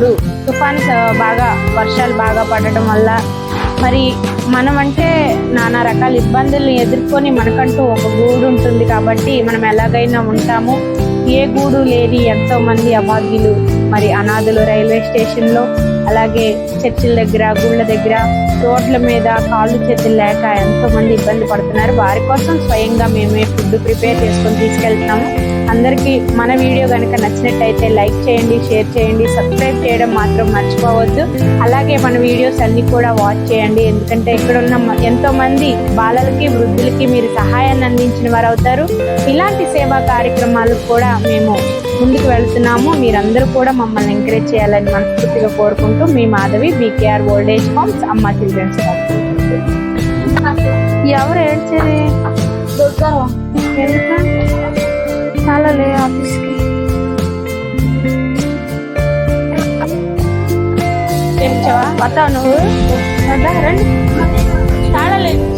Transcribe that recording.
ఇప్పుడు తుఫాను బాగా వర్షాలు బాగా పడటం వల్ల మరి మనం అంటే నానా రకాల ఇబ్బందులను ఎదుర్కొని మనకంటూ ఒక గూడు ఉంటుంది కాబట్టి మనం ఎలాగైనా ఉంటాము. ఏ గూడు లేని ఎంతో మంది అభాగ్యులు మరి అనాథులు రైల్వే స్టేషన్లో, అలాగే చర్చిల దగ్గర, గుళ్ళ దగ్గర, రోడ్ల మీద కాళ్ళు చేతులు లేక ఎంతో మంది ఇబ్బంది పడుతున్నారు. వారి కోసం స్వయంగా మేమే ఫుడ్ ప్రిపేర్ చేసుకొని తీసుకెళ్తున్నాము. అందరికీ మన వీడియో కనుక నచ్చినట్టయితే లైక్ చేయండి, షేర్ చేయండి, సబ్స్క్రైబ్ చేయడం మాత్రం మర్చిపోవద్దు. అలాగే మన వీడియోస్ అన్ని కూడా వాచ్ చేయండి, ఎందుకంటే ఇక్కడ ఉన్న ఎంతో మంది బాలలకి, వృద్ధులకి మీరు సహాయాన్ని అందించిన వారు అవుతారు. ఇలాంటి సేవా కార్యక్రమాలకు కూడా మేము ముందుకు వెళ్తున్నాము. మీరందరూ కూడా మమ్మల్ని ఎంకరేజ్ చేయాలని మనస్ఫూర్తిగా కోరుకుంటూ మీ Madhavi, BKR old age homes, Amma children's home. ఎవరు ఏడ్చేది? ఎందుకు? చాలా లే ఆఫీస్కి తెచ్చావా? వస్తావు నువ్వు? రండి, చాలా లేదు.